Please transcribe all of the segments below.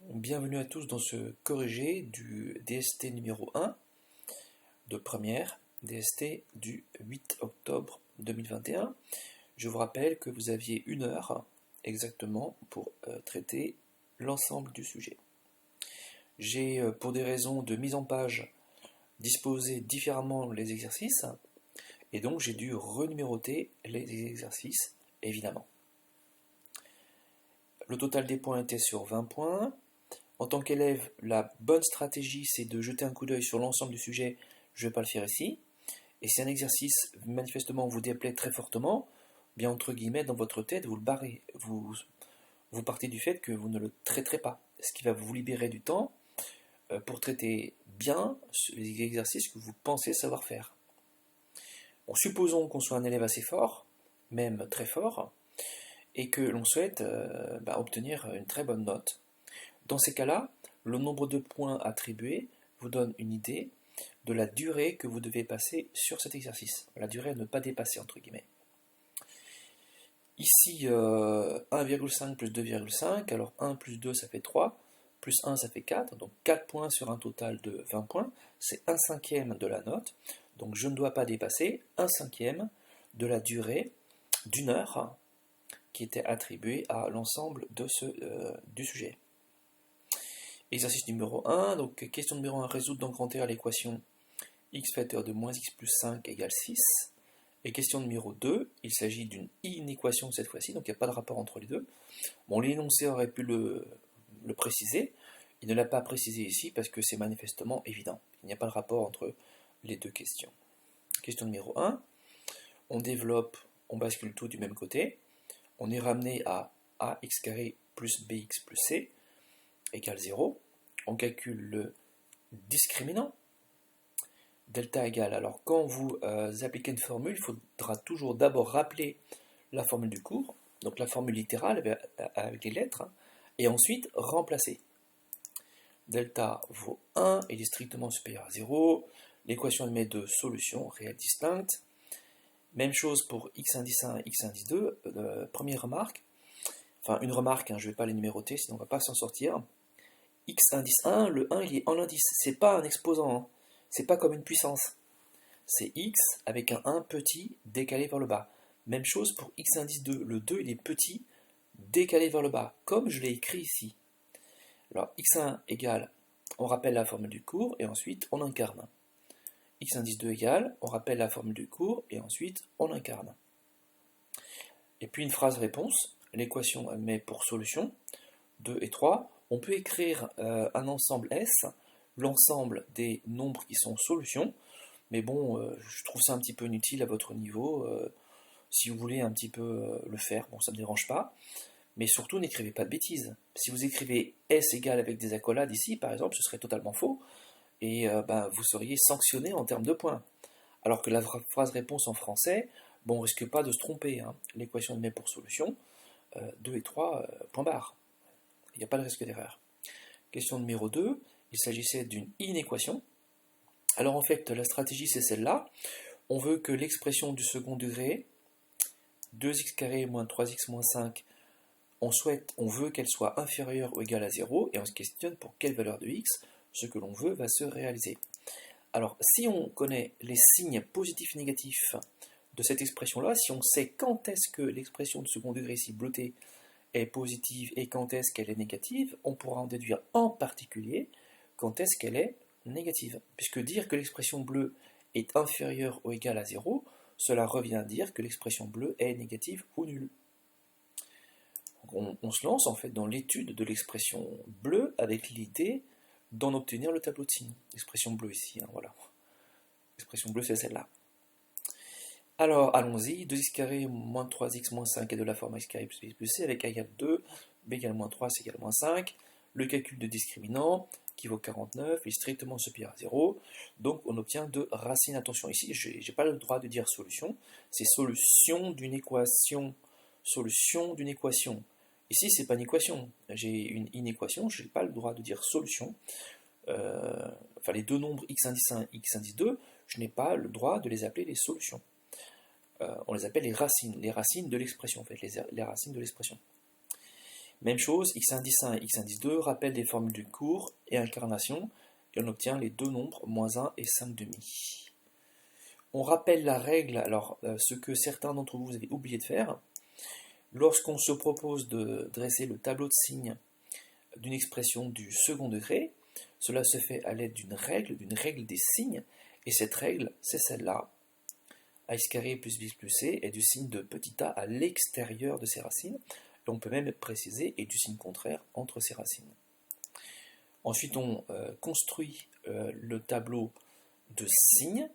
Bienvenue à tous dans ce corrigé du DST numéro 1 de première, DST du 8 octobre 2021. Je vous rappelle que vous aviez 1 heure exactement pour traiter l'ensemble du sujet. J'ai, pour des raisons de mise en page, disposé différemment les exercices, et donc j'ai dû renuméroter les exercices, évidemment. Le total des points était sur 20 points. En tant qu'élève, la bonne stratégie, c'est de jeter un coup d'œil sur l'ensemble du sujet. Je ne vais pas le faire ici. Et si un exercice, manifestement, vous déplaît très fortement, bien entre guillemets, dans votre tête, vous le barrez. Vous partez du fait que vous ne le traiterez pas. Ce qui va vous libérer du temps pour traiter bien les exercices que vous pensez savoir faire. Bon, supposons qu'on soit un élève assez fort, même très fort, et que l'on souhaite obtenir une très bonne note. Dans ces cas-là, le nombre de points attribués vous donne une idée de la durée que vous devez passer sur cet exercice. La durée à ne pas dépasser, entre guillemets. Ici, 1,5 plus 2,5, alors 1 plus 2 ça fait 3, plus 1 ça fait 4, donc 4 points sur un total de 20 points, c'est 1/5 de la note, donc je ne dois pas dépasser 1/5 de la durée d'1 heure qui était attribuée à l'ensemble du sujet. Exercice numéro 1, donc question numéro 1, résoudre dans grand R l'équation x facteur de moins x plus 5 égale 6. Et question numéro 2, il s'agit d'une inéquation cette fois-ci, donc il n'y a pas de rapport entre les deux. Bon, l'énoncé aurait pu le préciser, il ne l'a pas précisé ici parce que c'est manifestement évident. Il n'y a pas de rapport entre les deux questions. Question numéro 1, on développe, on bascule tout du même côté, on est ramené à ax carré plus bx plus c égale 0, on calcule le discriminant, delta égale, alors quand vous appliquez une formule, il faudra toujours d'abord rappeler la formule du cours, donc la formule littérale avec les lettres, et ensuite remplacer. Delta vaut 1, il est strictement supérieur à 0, l'équation admet deux solutions réelles distinctes. Même chose pour x indice 1 et x indice 2, première remarque, enfin une remarque, je ne vais pas les numéroter, sinon on ne va pas s'en sortir. X indice 1, le 1 il est en indice, c'est pas un exposant, c'est pas comme une puissance. C'est x avec un 1 petit décalé vers le bas. Même chose pour x indice 2, le 2 il est petit décalé vers le bas, comme je l'ai écrit ici. Alors x1 égale, on rappelle la formule du cours et ensuite on incarne. X indice 2 égale, on rappelle la formule du cours et ensuite on incarne. Et puis une phrase réponse, l'équation admet pour solution 2 et 3. On peut écrire un ensemble S, l'ensemble des nombres qui sont solutions, mais bon, je trouve ça un petit peu inutile à votre niveau. Si vous voulez un petit peu le faire, bon, ça ne me dérange pas, mais surtout n'écrivez pas de bêtises. Si vous écrivez S égale avec des accolades ici, par exemple, ce serait totalement faux, et vous seriez sanctionné en termes de points. Alors que la phrase réponse en français, bon, on risque pas de se tromper. L'équation admet pour solution 2 et 3, point barre. Il n'y a pas de risque d'erreur. Question numéro 2, il s'agissait d'une inéquation. Alors en fait, la stratégie c'est celle-là. On veut que l'expression du second degré, 2x carré moins 3x moins 5, on veut qu'elle soit inférieure ou égale à 0, et on se questionne pour quelle valeur de x ce que l'on veut va se réaliser. Alors si on connaît les signes positifs et négatifs de cette expression-là, si on sait quand est-ce que l'expression du second degré ici bleutée est positive et quand est-ce qu'elle est négative, on pourra en déduire en particulier quand est-ce qu'elle est négative. Puisque dire que l'expression bleue est inférieure ou égale à 0, cela revient à dire que l'expression bleue est négative ou nulle. Donc on se lance en fait dans l'étude de l'expression bleue avec l'idée d'en obtenir le tableau de signes. L'expression bleue ici, voilà. L'expression bleue c'est celle-là. Alors, allons-y, 2x carré moins 3x moins 5 est de la forme x carré plus b plus c avec a égale 2, b égale moins 3, c égale moins 5. Le calcul de discriminant, qui vaut 49, est strictement supérieur à 0. Donc, on obtient deux racines. Attention, ici, je n'ai pas le droit de dire solution. C'est solution d'une équation. Solution d'une équation. Ici, c'est pas une équation. J'ai une inéquation, je n'ai pas le droit de dire solution. Enfin, les deux nombres x indice 1 et x indice 2, je n'ai pas le droit de les appeler les solutions. On les appelle les racines de l'expression, en fait, les racines de l'expression. Même chose, x indice 1 et x indice 2, rappel des formules du cours et incarnation, et on obtient les deux nombres, moins 1 et 5 demi. On rappelle la règle, alors ce que certains d'entre vous avez oublié de faire, lorsqu'on se propose de dresser le tableau de signes d'une expression du second degré, cela se fait à l'aide d'une règle des signes, et cette règle, c'est celle-là. Ax carré plus b plus c est du signe de petit a à l'extérieur de ses racines, et on peut même préciser est du signe contraire entre ses racines. Ensuite, on construit le tableau de signes,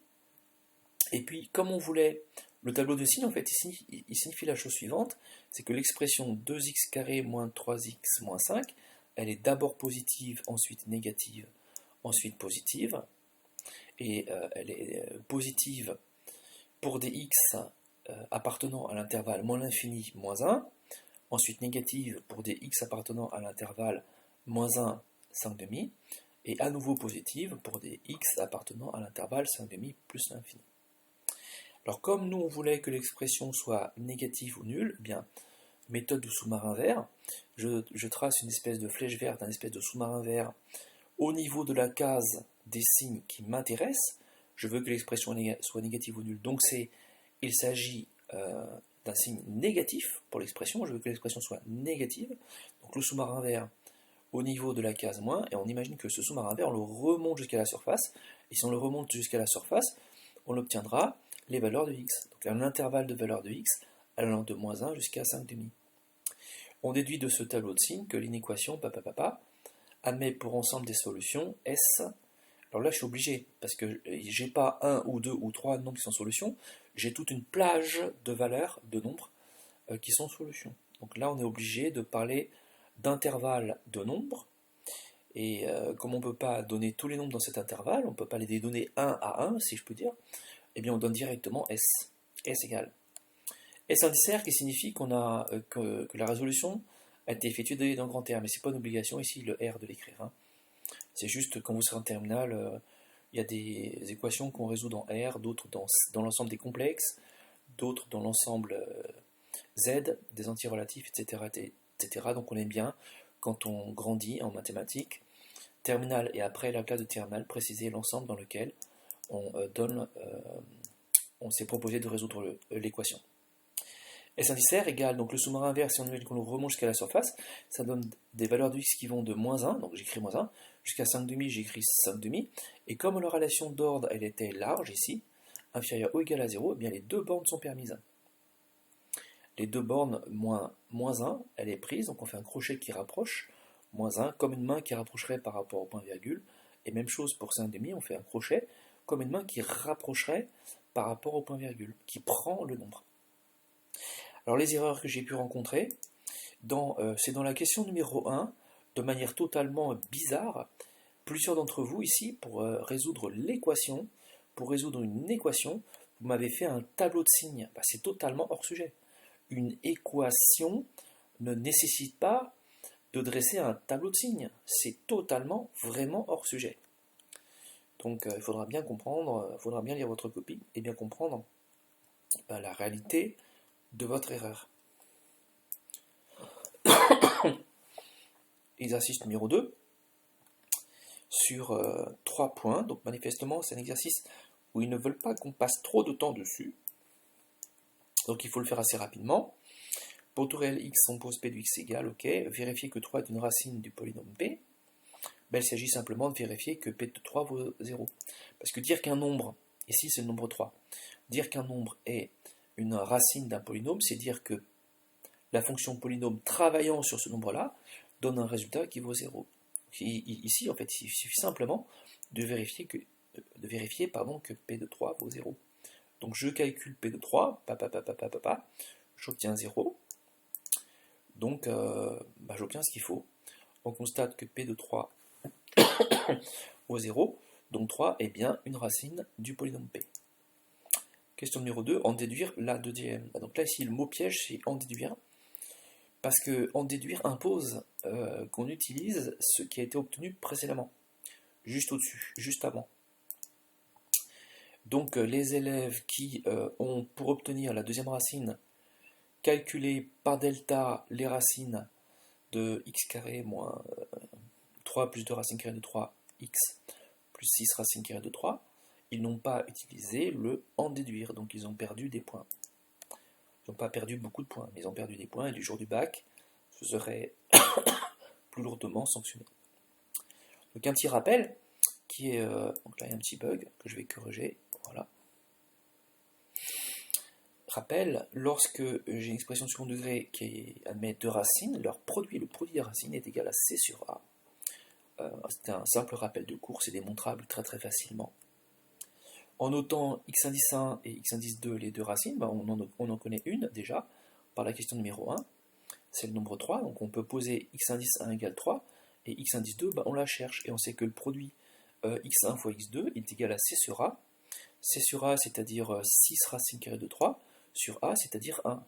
et puis comme on voulait, le tableau de signes, en fait, il signifie la chose suivante, c'est que l'expression 2x carré moins 3x moins 5, elle est d'abord positive, ensuite négative, ensuite positive, et elle est positive pour des x appartenant à l'intervalle moins l'infini, moins 1, ensuite négative pour des x appartenant à l'intervalle moins 1, 5 demi, et à nouveau positive pour des x appartenant à l'intervalle 5 demi plus l'infini. Alors comme nous on voulait que l'expression soit négative ou nulle, eh bien, méthode du sous-marin vert, je trace une espèce de flèche verte, une espèce de sous-marin vert au niveau de la case des signes qui m'intéressent. Je veux que l'expression soit négative ou nulle, donc il s'agit d'un signe négatif pour l'expression, je veux que l'expression soit négative, donc le sous-marin vert au niveau de la case moins, et on imagine que ce sous-marin vert, on le remonte jusqu'à la surface, et si on le remonte jusqu'à la surface, on obtiendra les valeurs de x, donc un intervalle de valeurs de x allant de moins 1 jusqu'à 5 demi. On déduit de ce tableau de signes que l'inéquation admet pour ensemble des solutions S. Alors là, je suis obligé, parce que j'ai pas 1 ou 2 ou 3 nombres qui sont solutions, j'ai toute une plage de valeurs, de nombres, qui sont solutions. Donc là, on est obligé de parler d'intervalles de nombres, et comme on ne peut pas donner tous les nombres dans cet intervalle, on ne peut pas les donner 1 à 1, si je peux dire, eh bien on donne directement S. S égale S indicaire, qui signifie que la résolution a été effectuée dans grand R, mais ce n'est pas une obligation ici, le R de l'écrire. Hein. C'est juste quand vous serez en terminale, il y a des équations qu'on résout dans R, d'autres dans l'ensemble des complexes, d'autres dans l'ensemble Z, des antirelatifs, etc., etc. Donc on aime bien, quand on grandit en mathématiques, terminale et après la classe de terminale, préciser l'ensemble dans lequel on s'est proposé de résoudre l'équation. S indice R égale, donc le sous-marin vert, si on imagine qu'on le remonte jusqu'à la surface, ça donne des valeurs de x qui vont de moins 1, donc j'écris moins 1, jusqu'à 5 demi, j'écris 5 demi, et comme la relation d'ordre, elle était large ici, inférieure ou égale à 0, eh bien les deux bornes sont permises. Les deux bornes moins 1, elle est prise, donc on fait un crochet qui rapproche, moins 1, comme une main qui rapprocherait par rapport au point virgule, et même chose pour 5 demi, on fait un crochet, comme une main qui rapprocherait par rapport au point virgule, qui prend le nombre. Alors les erreurs que j'ai pu rencontrer, c'est dans la question numéro 1, de manière totalement bizarre, plusieurs d'entre vous ici, pour résoudre l'équation, pour résoudre une équation, vous m'avez fait un tableau de signes. C'est totalement hors sujet. Une équation ne nécessite pas de dresser un tableau de signes. C'est totalement, vraiment hors sujet. Donc il faudra bien comprendre, il faudra bien lire votre copie et bien comprendre la réalité de votre erreur. Exercice numéro 2, sur 3 points. Donc manifestement, c'est un exercice où ils ne veulent pas qu'on passe trop de temps dessus. Donc il faut le faire assez rapidement. Pour tout réel x, on pose p de x égale, ok. Vérifier que 3 est une racine du polynôme p. Ben, il s'agit simplement de vérifier que p de 3 vaut 0. Parce que dire qu'un nombre, ici c'est le nombre 3, dire qu'un nombre est une racine d'un polynôme, c'est dire que la fonction polynôme travaillant sur ce nombre-là donne un résultat qui vaut 0. Ici, en fait, il suffit simplement de vérifier que p de 3 vaut 0. Donc je calcule p de 3, j'obtiens 0. Donc j'obtiens ce qu'il faut. On constate que p de 3 vaut 0, donc 3 est bien une racine du polynôme p. Question numéro 2, en déduire la deuxième. Donc là, ici, le mot piège, c'est en déduire, parce que en déduire impose qu'on utilise ce qui a été obtenu précédemment, juste au-dessus, juste avant. Donc les élèves qui ont, pour obtenir la deuxième racine, calculé par delta les racines de x carré moins 3 plus 2 racine carrée de 3, x plus 6 racine carrée de 3, ils n'ont pas utilisé le en déduire, donc ils ont perdu des points. Ils n'ont pas perdu beaucoup de points, mais ils ont perdu des points, et du jour du bac, ce serait plus lourdement sanctionné. Donc un petit rappel, qui est, donc là il y a un petit bug que je vais corriger, voilà. Rappel, lorsque j'ai une expression de second degré qui admet deux racines, le produit des racines est égal à c sur a. C'est un simple rappel de cours, c'est démontrable très très facilement. En notant x indice 1 et x indice 2, les deux racines, on en connaît une déjà, par la question numéro 1, c'est le nombre 3, donc on peut poser x indice 1 égale 3, et x indice 2, on la cherche, et on sait que le produit x1 fois x2 est égal à c sur a. C sur a, c'est-à-dire 6 racines carrées de 3, sur a, c'est-à-dire 1.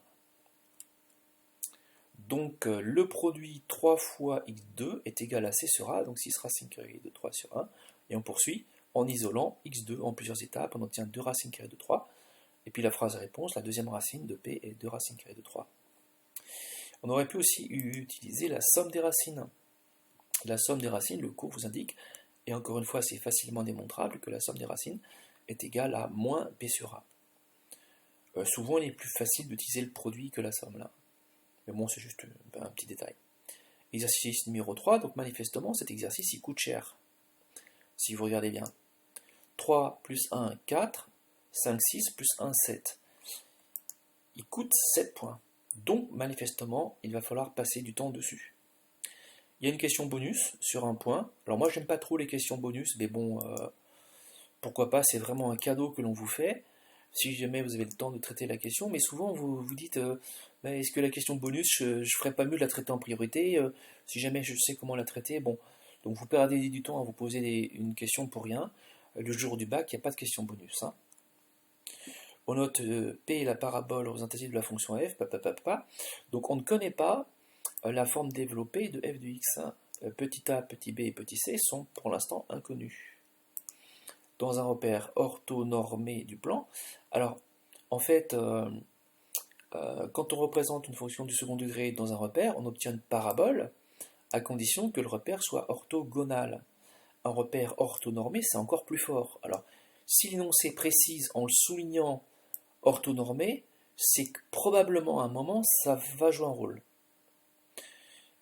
Donc le produit 3 fois x2 est égal à c sur a, donc 6 racines carrées de 3 sur 1, et on poursuit en isolant x2 en plusieurs étapes, on obtient 2 racines carrées de 3, et puis la phrase réponse, la deuxième racine de p est 2 racines carrées de 3. On aurait pu aussi utiliser la somme des racines. La somme des racines, le cours vous indique, et encore une fois c'est facilement démontrable, que la somme des racines est égale à moins p sur a. Souvent il est plus facile d'utiliser le produit que la somme là. Mais bon, c'est juste un petit détail. Exercice numéro 3, donc manifestement cet exercice il coûte cher. Si vous regardez bien. 3 plus 1, 4, 5, 6 plus 1, 7. Il coûte 7 points. Donc manifestement, il va falloir passer du temps dessus. Il y a une question bonus sur un point. Alors moi j'aime pas trop les questions bonus, mais bon, pourquoi pas, c'est vraiment un cadeau que l'on vous fait. Si jamais vous avez le temps de traiter la question, mais souvent vous vous dites est-ce que la question bonus, je ferais pas mieux de la traiter en priorité si jamais je sais comment la traiter, bon, donc vous perdez du temps à vous poser une question pour rien. Le jour du bac, il n'y a pas de question bonus. Hein. On note P est la parabole représentative de la fonction f, donc on ne connaît pas la forme développée de f de x. Hein. Petit a, petit b et petit c sont pour l'instant inconnus. Dans un repère orthonormé du plan. Alors, en fait, quand on représente une fonction du second degré dans un repère, on obtient une parabole à condition que le repère soit orthogonal. Un repère orthonormé, c'est encore plus fort. Alors, si l'énoncé précise en le soulignant orthonormé, c'est que probablement à un moment, ça va jouer un rôle.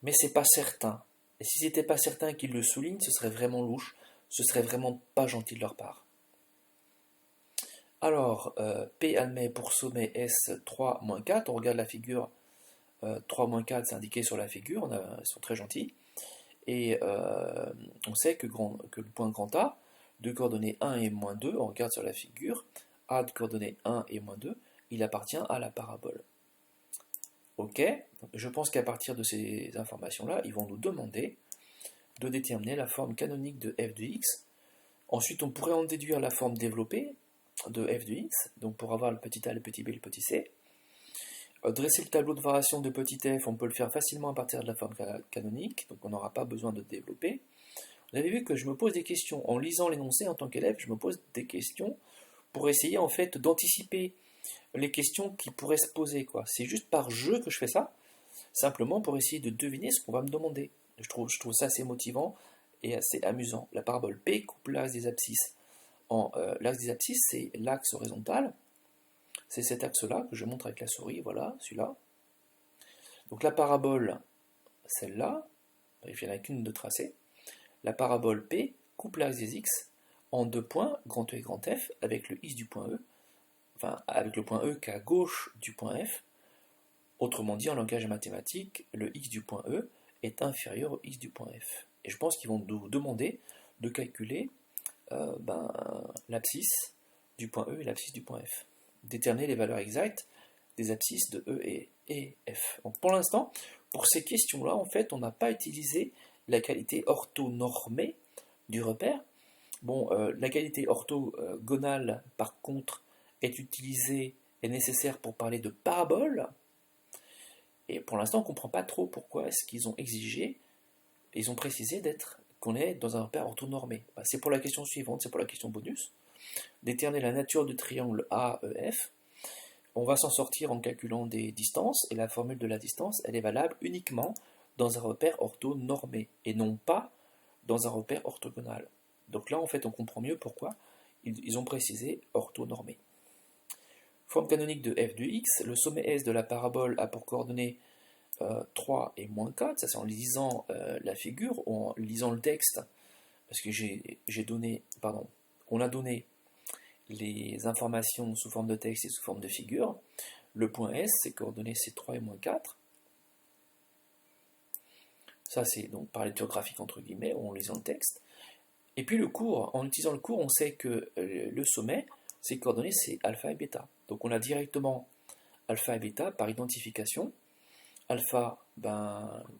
Mais c'est pas certain. Et si c'était pas certain qu'ils le soulignent, ce serait vraiment louche. Ce serait vraiment pas gentil de leur part. Alors, P admet pour sommet S 3 moins 4. On regarde la figure. 3 moins 4, c'est indiqué sur la figure. Ils sont très gentils. Et on sait que le point grand A, de coordonnées 1 et moins 2, on regarde sur la figure, A de coordonnées 1 et moins 2, il appartient à la parabole. Ok, je pense qu'à partir de ces informations-là, ils vont nous demander de déterminer la forme canonique de f de x. Ensuite, on pourrait en déduire la forme développée de f de x, donc pour avoir le petit a, le petit b, le petit c. Dresser le tableau de variation de petit f, on peut le faire facilement à partir de la forme canonique, donc on n'aura pas besoin de développer. Vous avez vu que je me pose des questions, en lisant l'énoncé en tant qu'élève, je me pose des questions pour essayer en fait d'anticiper les questions qui pourraient se poser. C'est juste par jeu que je fais ça, simplement pour essayer de deviner ce qu'on va me demander. Je trouve ça assez motivant et assez amusant. La parabole P coupe l'axe des abscisses. L'axe des abscisses, c'est l'axe horizontal. C'est cet axe-là que je montre avec la souris, voilà, celui-là. Donc la parabole, celle-là, il n'y en a qu'une de tracée. La parabole P coupe l'axe des x en deux points, grand E et grand F, avec le x du point E, enfin avec le point E qui est à gauche du point F. Autrement dit, en langage mathématique, le x du point E est inférieur au x du point F. Et je pense qu'ils vont nous demander de calculer l'abscisse du point E et l'abscisse du point F. Déterminer les valeurs exactes des abscisses de E et F. Donc pour l'instant, pour ces questions-là, en fait, on n'a pas utilisé la qualité orthonormée du repère. Bon, la qualité orthogonale, par contre, est utilisée, est nécessaire pour parler de parabole. Et pour l'instant, on ne comprend pas trop pourquoi est-ce qu'ils ont exigé, ils ont précisé qu'on est dans un repère orthonormé. C'est pour la question suivante, c'est pour la question bonus. Déterminer la nature du triangle AEF. On va s'en sortir en calculant des distances, et la formule de la distance, elle est valable uniquement dans un repère orthonormé, et non pas dans un repère orthogonal. Donc là, en fait, on comprend mieux pourquoi ils ont précisé orthonormé. Forme canonique de f de x, le sommet S de la parabole a pour coordonnées 3 et moins 4, ça c'est en lisant la figure ou en lisant le texte, parce que on a donné les informations sous forme de texte et sous forme de figure. Le point S, ses coordonnées c'est 3 et moins 4. Ça c'est donc par lecture graphique entre guillemets, ou en lisant le texte. Et puis le cours, en utilisant le cours, on sait que le sommet, ses coordonnées c'est alpha et bêta. Donc on a directement alpha et bêta par identification. Alpha,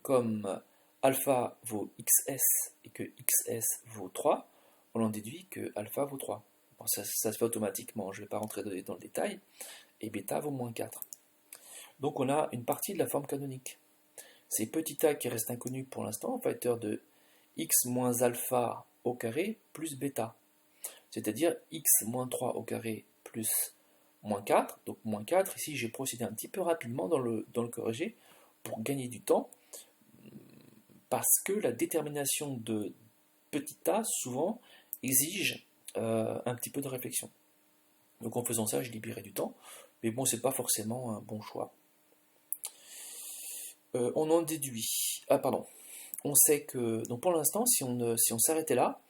comme alpha vaut xs et que xs vaut 3, on en déduit que alpha vaut 3. Bon, ça se fait automatiquement, je ne vais pas rentrer dans le détail, et bêta vaut moins 4. Donc on a une partie de la forme canonique. C'est petit a qui reste inconnu pour l'instant, facteur de x moins alpha au carré plus bêta, c'est-à-dire x moins 3 au carré plus moins 4, donc moins 4, ici j'ai procédé un petit peu rapidement dans le corrigé, pour gagner du temps, parce que la détermination de petit a, souvent, exige un petit peu de réflexion. Donc en faisant ça, je libérais du temps, mais bon, c'est pas forcément un bon choix. On en déduit... Ah, pardon. On sait que... Donc pour l'instant, si on s'arrêtait là,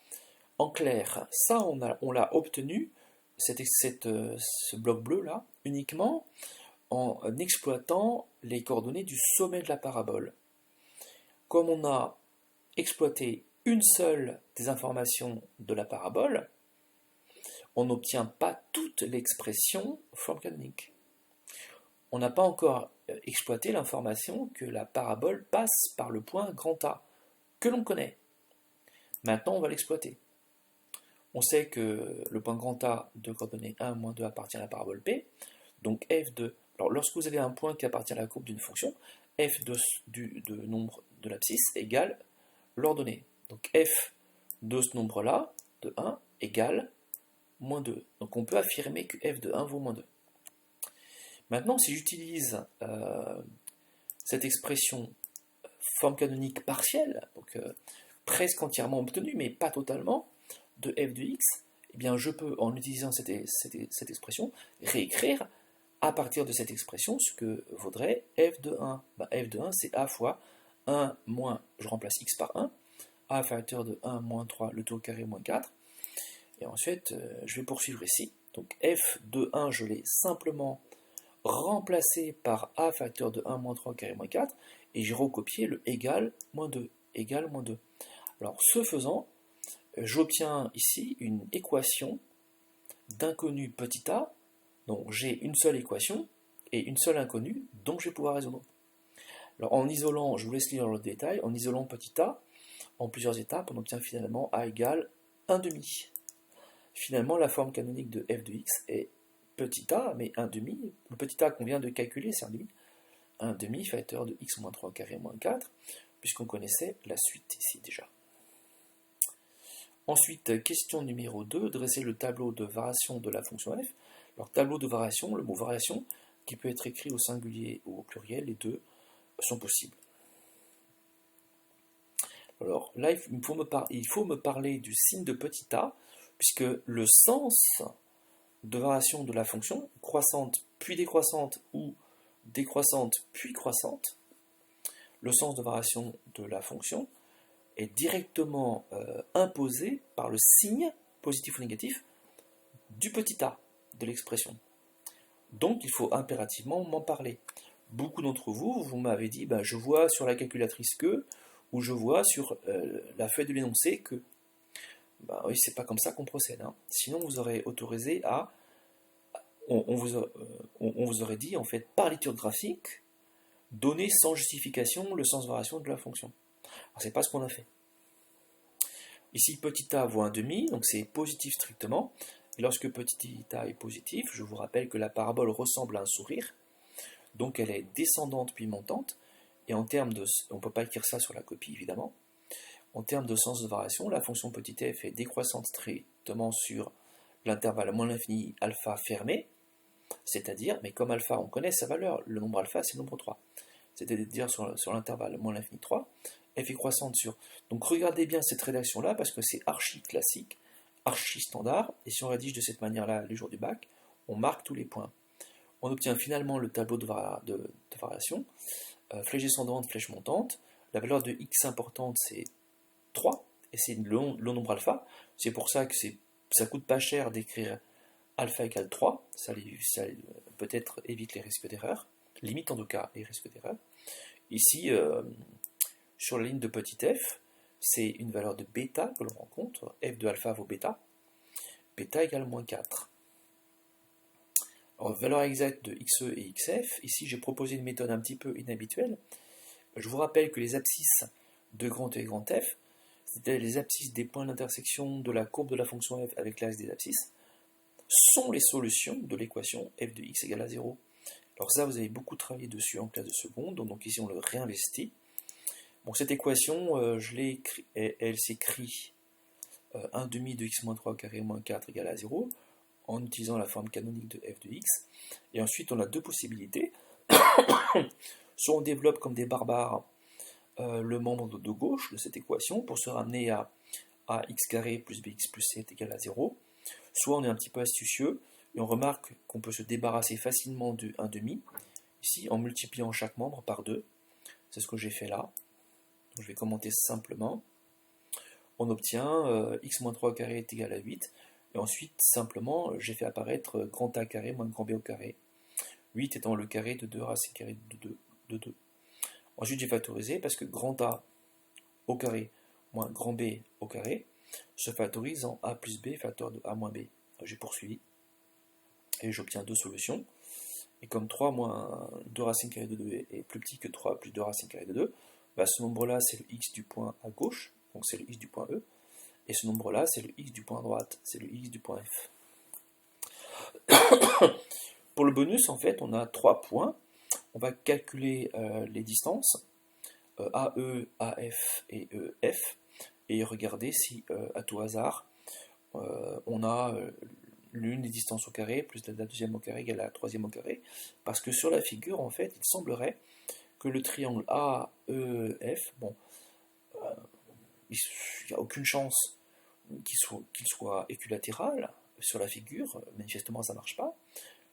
en clair, ça, on l'a obtenu, ce bloc bleu-là, uniquement en exploitant les coordonnées du sommet de la parabole. Comme on a exploité une seule des informations de la parabole, on n'obtient pas toute l'expression forme canonique. On n'a pas encore exploité l'information que la parabole passe par le point grand A, que l'on connaît. Maintenant, on va l'exploiter. On sait que le point grand A de coordonnées 1, moins 2 appartient à la parabole P, donc f de... Alors, lorsque vous avez un point qui appartient à la courbe d'une fonction, f de nombre de l'abscisse égale l'ordonnée. Donc f de ce nombre-là, de 1, égale moins 2. Donc on peut affirmer que f de 1 vaut moins 2. Maintenant, si j'utilise cette expression forme canonique partielle, donc presque entièrement obtenue, mais pas totalement, de f de x, eh bien je peux, en utilisant cette expression, réécrire à partir de cette expression ce que vaudrait f de 1. F de 1, c'est a fois 1 moins, je remplace x par 1, a facteur de 1 moins 3, le tout au carré moins 4. Et ensuite, je vais poursuivre ici. Donc f de 1, je l'ai simplement remplacé par a facteur de 1 moins 3 carré moins 4, et j'ai recopié le égal moins 2, égal moins 2. Alors, ce faisant, j'obtiens ici une équation d'inconnu petit a, donc j'ai une seule équation et une seule inconnue, dont je vais pouvoir résoudre. Alors, en isolant, je vous laisse lire le détail, en isolant petit a, en plusieurs étapes, on obtient finalement a égale 1 demi. Finalement, la forme canonique de f de x est petit a, mais 1 demi. Le petit a qu'on vient de calculer, c'est 1 demi. 1 demi facteur de x moins 3 carré moins 4, puisqu'on connaissait la suite ici déjà. Ensuite, question numéro 2, dresser le tableau de variation de la fonction f. Alors, tableau de variation, le mot variation, qui peut être écrit au singulier ou au pluriel, les deux sont possibles. Alors là, il faut me parler du signe de petit a, puisque le sens de variation de la fonction, croissante puis décroissante ou décroissante puis croissante, le sens de variation de la fonction est directement imposé par le signe, positif ou négatif, du petit a de l'expression. Donc il faut impérativement m'en parler. Beaucoup d'entre vous, vous m'avez dit, je vois sur la calculatrice que, ou je vois sur la feuille de l'énoncé que. Oui, c'est pas comme ça qu'on procède. Hein. Sinon, vous aurez autorisé à. On vous aurait dit, en fait, par lecture graphique, donner sans justification le sens de variation de la fonction. Alors, c'est pas ce qu'on a fait. Ici, petit a vaut 1 demi, donc c'est positif strictement. Et lorsque petit a est positif, je vous rappelle que la parabole ressemble à un sourire. Donc elle est descendante puis montante. Et en termes de. On ne peut pas écrire ça sur la copie, évidemment. En termes de sens de variation, la fonction petit f est décroissante strictement sur l'intervalle moins l'infini alpha fermé, c'est-à-dire, mais comme alpha, on connaît sa valeur, le nombre alpha, c'est le nombre 3. c'est-à-dire sur l'intervalle moins l'infini 3, f est croissante sur. Donc regardez bien cette rédaction-là, parce que c'est archi classique, archi standard, et si on rédige de cette manière-là les jours du bac, on marque tous les points. On obtient finalement le tableau de variation, flèche descendante, flèche montante. La valeur de x importante, c'est 3, et c'est le nombre alpha. C'est pour ça que ça coûte pas cher d'écrire alpha égale 3, ça peut-être évite les risques d'erreur, limite en tout cas les risques d'erreur. Ici, sur la ligne de petit f, c'est une valeur de bêta que l'on rencontre, f de alpha vaut bêta, bêta égale moins 4. Alors, valeur exacte de xe et xf, ici j'ai proposé une méthode un petit peu inhabituelle. Je vous rappelle que les abscisses de grand E et grand F, c'est-à-dire les abscisses des points d'intersection de la courbe de la fonction f avec l'axe des abscisses, sont les solutions de l'équation f de x égale à 0. Alors ça, vous avez beaucoup travaillé dessus en classe de seconde, donc ici on le réinvestit. Bon, cette équation, elle s'écrit 1 demi de x moins 3 au carré moins 4 égale à 0, en utilisant la forme canonique de f de x. Et ensuite, on a deux possibilités. Soit on développe comme des barbares le membre de gauche de cette équation pour se ramener à x carré plus bx plus c est égal à 0. Soit on est un petit peu astucieux et on remarque qu'on peut se débarrasser facilement de 1 demi, ici en multipliant chaque membre par 2. C'est ce que j'ai fait là. Donc, je vais commenter simplement. On obtient x moins 3 au carré est égal à 8. Et ensuite, simplement, j'ai fait apparaître grand A carré moins grand B au carré. 8 étant le carré de 2 racine carrée de 2. Ensuite, j'ai factorisé parce que grand A au carré moins grand B au carré se factorise en A plus B facteur de A moins B. J'ai poursuivi et j'obtiens deux solutions. Et comme 3 moins 2 racine carrée de 2 est plus petit que 3 plus 2 racine carrée de 2, bah ce nombre-là, c'est le x du point à gauche, donc c'est le x du point E. Et ce nombre-là, c'est le x du point à droite, c'est le x du point F. Pour le bonus, en fait, on a 3 points. On va calculer les distances, AE, AF et EF, et regarder si, à tout hasard, on a l'une des distances au carré plus la deuxième au carré égale à la troisième au carré. Parce que sur la figure, en fait, il semblerait que le triangle AEF, bon, il n'y a aucune chance qu'il soit équilatéral sur la figure, manifestement ça ne marche pas,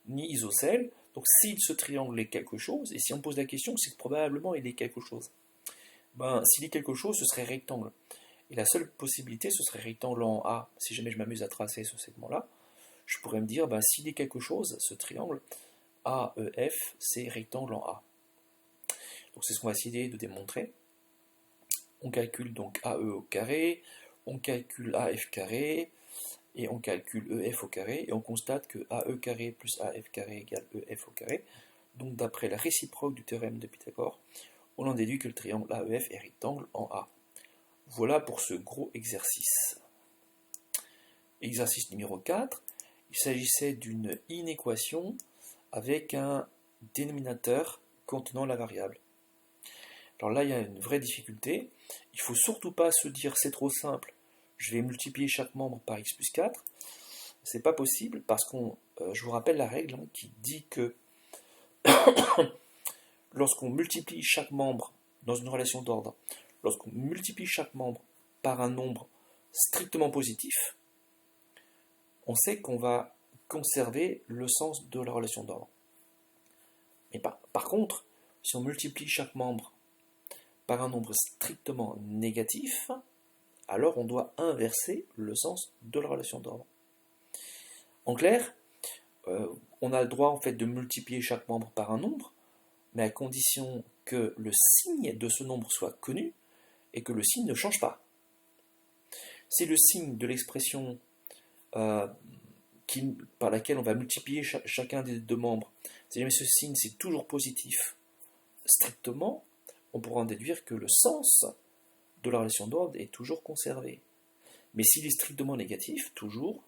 ni isocèle. Donc si ce triangle est quelque chose, et si on pose la question, c'est que probablement il est quelque chose. Ben, s'il est quelque chose, ce serait rectangle. Et la seule possibilité, ce serait rectangle en A. Si jamais je m'amuse à tracer ce segment-là, je pourrais me dire, ben, s'il est quelque chose, ce triangle AEF, c'est rectangle en A. Donc c'est ce qu'on va essayer de démontrer. On calcule donc AE au carré, on calcule AF carré, et on calcule EF au carré, et on constate que AE carré plus AF carré égale EF au carré. Donc d'après la réciproque du théorème de Pythagore, on en déduit que le triangle AEF est rectangle en A. Voilà pour ce gros exercice. Exercice numéro 4, il s'agissait d'une inéquation avec un dénominateur contenant la variable. Alors là, il y a une vraie difficulté. Il ne faut surtout pas se dire c'est trop simple, je vais multiplier chaque membre par x plus 4. C'est pas possible parce je vous rappelle la règle qui dit que lorsqu'on multiplie chaque membre dans une relation d'ordre, lorsqu'on multiplie chaque membre par un nombre strictement positif, on sait qu'on va conserver le sens de la relation d'ordre. Mais par contre, si on multiplie chaque membre par un nombre strictement négatif, alors on doit inverser le sens de la relation d'ordre. En clair, on a le droit en fait de multiplier chaque membre par un nombre, mais à condition que le signe de ce nombre soit connu et que le signe ne change pas. Si le signe de l'expression par laquelle on va multiplier chacun des deux membres, si jamais ce signe c'est toujours positif strictement, on pourra en déduire que le sens de la relation d'ordre est toujours conservé. Mais s'il est strictement négatif, toujours,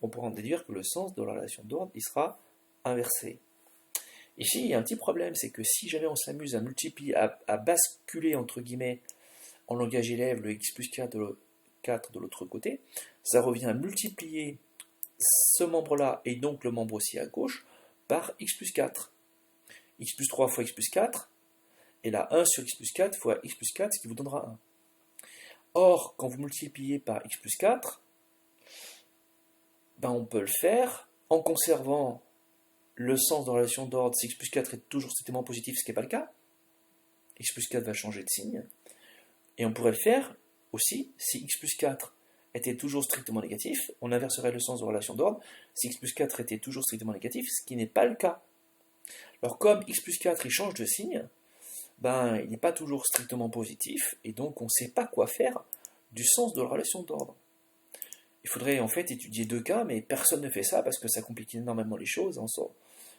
on pourra en déduire que le sens de la relation d'ordre il sera inversé. Ici, il y a un petit problème, c'est que si jamais on s'amuse à multiplier, à basculer entre guillemets en langage élève le x plus 4 de l'autre côté, ça revient à multiplier ce membre-là et donc le membre aussi à gauche par x plus 4. X plus 3 fois x plus 4 Et là, 1 sur x plus 4 fois x plus 4, ce qui vous donnera 1. Or, quand vous multipliez par x plus 4, ben on peut le faire en conservant le sens de la relation d'ordre si x plus 4 est toujours strictement positif, ce qui n'est pas le cas. X plus 4 va changer de signe. Et on pourrait le faire aussi si x plus 4 était toujours strictement négatif, on inverserait le sens de la relation d'ordre si x plus 4 était toujours strictement négatif, ce qui n'est pas le cas. Alors comme x plus 4 il change de signe, ben, il n'est pas toujours strictement positif, et donc on ne sait pas quoi faire du sens de la relation d'ordre. Il faudrait en fait étudier 2 cas, mais personne ne fait ça parce que ça complique énormément les choses,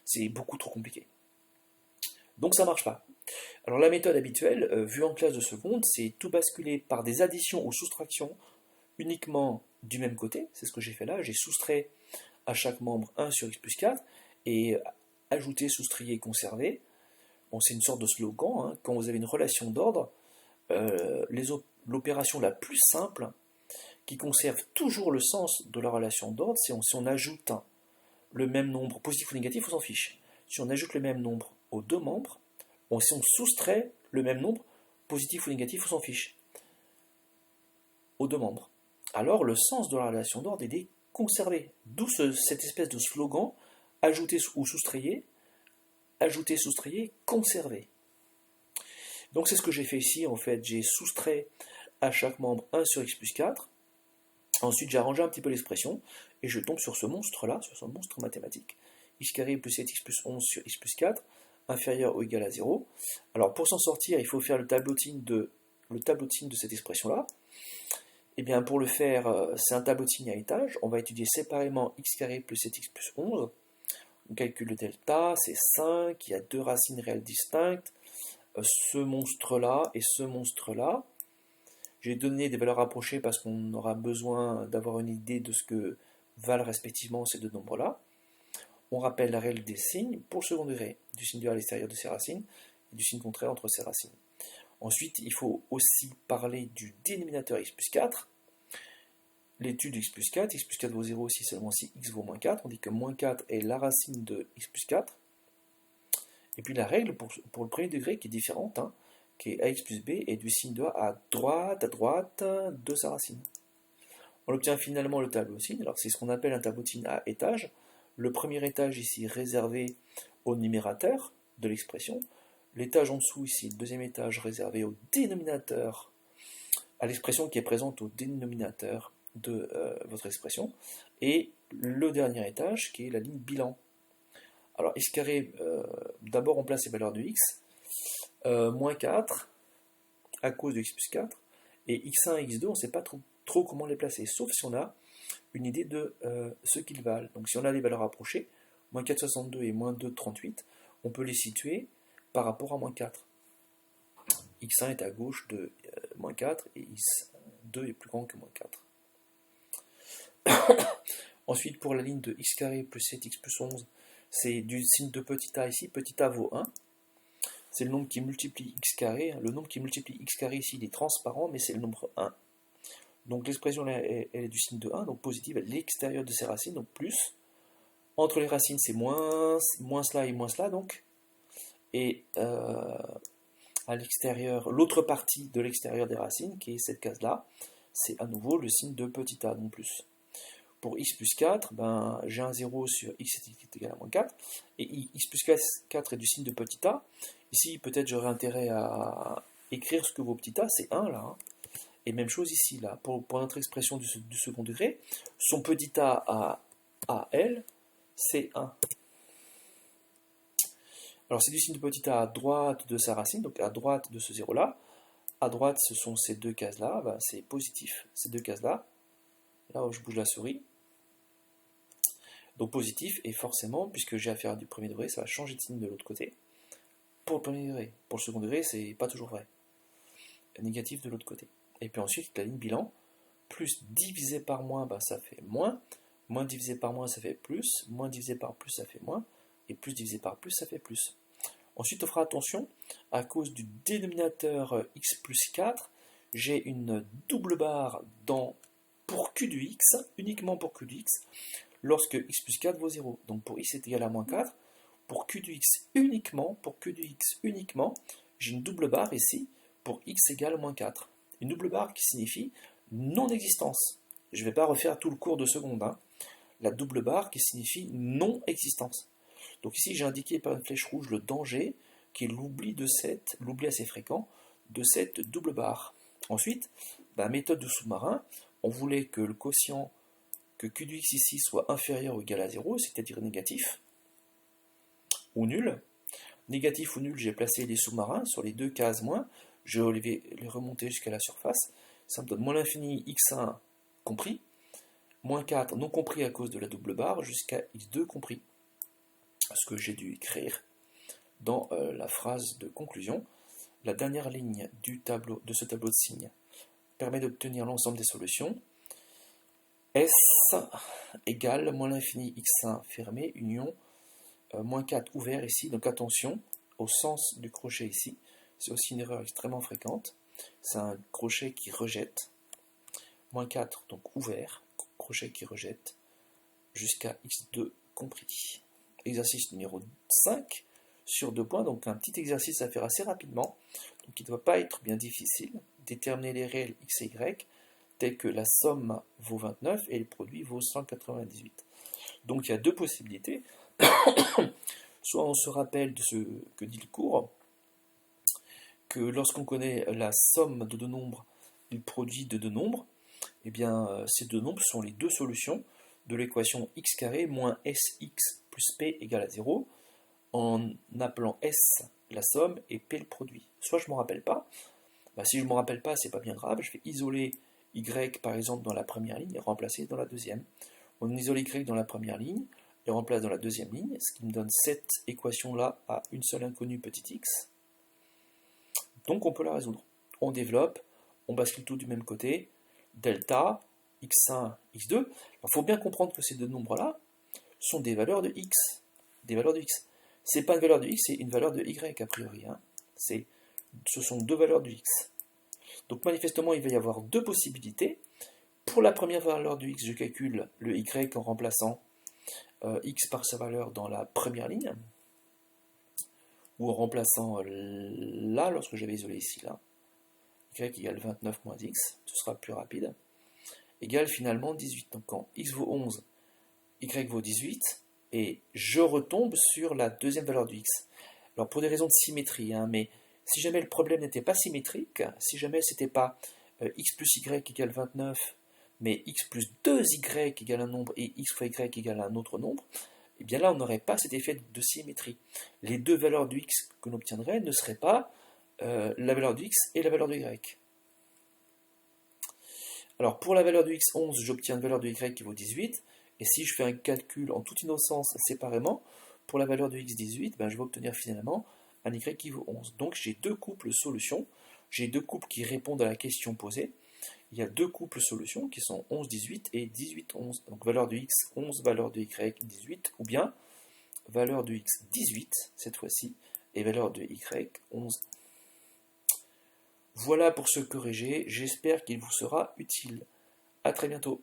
c'est beaucoup trop compliqué. Donc ça ne marche pas. Alors la méthode habituelle, vue en classe de seconde, c'est tout basculer par des additions ou soustractions uniquement du même côté, c'est ce que j'ai fait là, j'ai soustrait à chaque membre 1 sur x plus 4, et ajouter, soustrayer, conserver. Bon, c'est une sorte de slogan, hein. Quand vous avez une relation d'ordre, l'opération la plus simple, qui conserve toujours le sens de la relation d'ordre, c'est si on ajoute le même nombre, positif ou négatif, on s'en fiche. Si on ajoute le même nombre aux deux membres, si on soustrait le même nombre, positif ou négatif, on s'en fiche, aux deux membres. Alors le sens de la relation d'ordre est conservé. D'où cette espèce de slogan, ajouter ou soustrayer, ajouter, soustrayer, conserver. Donc c'est ce que j'ai fait ici, en fait, j'ai soustrait à chaque membre 1 sur x plus 4, ensuite j'ai arrangé un petit peu l'expression, et je tombe sur ce monstre-là, sur ce monstre mathématique, x carré plus 7x plus 11 sur x plus 4, inférieur ou égal à 0. Alors pour s'en sortir, il faut faire le tableau-signe de cette expression-là. Et bien pour le faire, c'est un tableau-signe à étage, on va étudier séparément x carré plus 7x plus 11, on calcule le delta, c'est 5, il y a deux racines réelles distinctes, ce monstre-là et ce monstre-là. J'ai donné des valeurs rapprochées parce qu'on aura besoin d'avoir une idée de ce que valent respectivement ces deux nombres-là. On rappelle la règle des signes pour le second degré, du signe 2 à l'extérieur de ces racines et du signe contraire entre ces racines. Ensuite, il faut aussi parler du dénominateur x plus 4. L'étude de x plus 4 vaut 0 si seulement si x vaut moins 4. On dit que moins 4 est la racine de x plus 4. Et puis la règle pour le premier degré qui est différente, hein, qui est ax plus b, est du signe de a à droite de sa racine. On obtient finalement le tableau de signes. Alors c'est ce qu'on appelle un tableau de signes à étage. Le premier étage ici réservé au numérateur de l'expression. L'étage en dessous ici, le deuxième étage réservé au dénominateur, à l'expression qui est présente au dénominateur de votre expression. Et le dernier étage qui est la ligne bilan. Alors x carré, d'abord on place les valeurs de x, moins 4 à cause de x plus 4, et x1 et x2 on ne sait pas trop comment les placer, sauf si on a une idée de ce qu'ils valent. Donc si on a les valeurs approchées, moins 4,62 et moins 2,38, on peut les situer par rapport à moins 4. x1 est à gauche de moins 4 et x2 est plus grand que moins 4. Ensuite pour la ligne de x carré plus 7x plus 11, c'est du signe de petit a ici, petit a vaut 1. C'est le nombre qui multiplie x carré. Le nombre qui multiplie x carré ici, il est transparent, mais c'est le nombre 1. Donc l'expression elle est du signe de 1, donc positive à l'extérieur de ces racines, donc plus. Entre les racines, c'est moins cela et moins cela, donc. Et à l'extérieur, l'autre partie de l'extérieur des racines, qui est cette case-là, c'est à nouveau le signe de petit a, donc plus. Pour x plus 4, ben, j'ai un 0 sur x est égal à moins 4, et x plus 4 est du signe de petit a. Ici, peut-être j'aurais intérêt à écrire ce que vaut petit a, c'est 1 là. Hein. Et même chose ici, là, pour notre expression du second degré, son petit a à L, c'est 1. Alors c'est du signe de petit a à droite de sa racine, donc à droite de ce 0-là. À droite, ce sont ces deux cases-là, ben, c'est positif, ces deux cases-là. Là où je bouge la souris. Donc positif, et forcément, puisque j'ai affaire du premier degré, ça va changer de signe de l'autre côté. Pour le premier degré. Pour le second degré, c'est pas toujours vrai. Négatif de l'autre côté. Et puis ensuite, la ligne bilan, plus divisé par moins, ben, ça fait moins. Moins divisé par moins, ça fait plus. Moins divisé par plus, ça fait moins. Et plus divisé par plus, ça fait plus. Ensuite, on fera attention, à cause du dénominateur x plus 4, j'ai une double barre pour q du x, uniquement pour q du x, lorsque x plus 4 vaut 0. Donc pour x est égal à moins 4, pour q du x uniquement, j'ai une double barre ici pour x égale moins 4. Une double barre qui signifie non-existence. Je ne vais pas refaire tout le cours de seconde. La double barre qui signifie non-existence. Donc ici, j'ai indiqué par une flèche rouge le danger, qui est l'oubli assez fréquent, de cette double barre. Ensuite, méthode du sous-marin, on voulait que le quotient, que q de x ici soit inférieur ou égal à 0, c'est-à-dire négatif, ou nul. Négatif ou nul, j'ai placé les sous-marins sur les deux cases moins, je vais les remonter jusqu'à la surface, ça me donne moins l'infini x1 compris, moins 4 non compris à cause de la double barre, jusqu'à x2 compris. Ce que j'ai dû écrire dans la phrase de conclusion. La dernière ligne de ce tableau de signes permet d'obtenir l'ensemble des solutions. S égale moins l'infini x1 fermé, union moins 4 ouvert ici. Donc attention au sens du crochet ici. C'est aussi une erreur extrêmement fréquente. C'est un crochet qui rejette. Moins 4 donc ouvert, crochet qui rejette, jusqu'à x2 compris. Exercice numéro 5 sur 2 points, donc un petit exercice à faire assez rapidement, donc il ne doit pas être bien difficile. Déterminer les réels x et y, tels que la somme vaut 29 et le produit vaut 198. Donc il y a deux possibilités. Soit on se rappelle de ce que dit le cours, que lorsqu'on connaît la somme de deux nombres et le produit de deux nombres, eh bien ces deux nombres sont les deux solutions de l'équation x carré moins sx plus p égale à 0, en appelant s la somme et p le produit. Soit je ne me rappelle pas, si je ne me rappelle pas, c'est pas bien grave, je vais isoler y par exemple dans la première ligne et remplacer dans la deuxième. On isole y dans la première ligne et remplace dans la deuxième ligne, ce qui me donne cette équation-là à une seule inconnue petit x. Donc on peut la résoudre. On développe, on bascule tout du même côté, delta, x1, x2. Il faut bien comprendre que ces deux nombres-là sont des valeurs de x. Des valeurs de x. C'est pas une valeur de x, c'est une valeur de y a priori. Ce sont deux valeurs de x. Donc manifestement, il va y avoir deux possibilités. Pour la première valeur de x, je calcule le y en remplaçant x par sa valeur dans la première ligne, ou en remplaçant là, lorsque j'avais isolé ici, là, y égale 29 moins x, ce sera plus rapide, égale finalement 18. Donc quand x vaut 11, y vaut 18, et je retombe sur la deuxième valeur du x. Alors pour des raisons de symétrie, mais si jamais le problème n'était pas symétrique, si jamais c'était pas x plus y égale 29, mais x plus 2y égale un nombre et x fois y égale un autre nombre, et bien là on n'aurait pas cet effet de symétrie. Les deux valeurs du x que l'on obtiendrait ne seraient pas la valeur du x et la valeur de y. Alors pour la valeur du x 11, j'obtiens une valeur de y qui vaut 18, et si je fais un calcul en toute innocence séparément, pour la valeur de x 18, je vais obtenir finalement un y qui vaut 11. Donc j'ai deux couples solutions, j'ai deux couples qui répondent à la question posée. Il y a deux couples solutions qui sont 11, 18 et 18, 11. Donc valeur de x 11, valeur de y 18, ou bien valeur de x 18 cette fois-ci, et valeur de y 11. Voilà pour ce corrigé, j'espère qu'il vous sera utile. A très bientôt.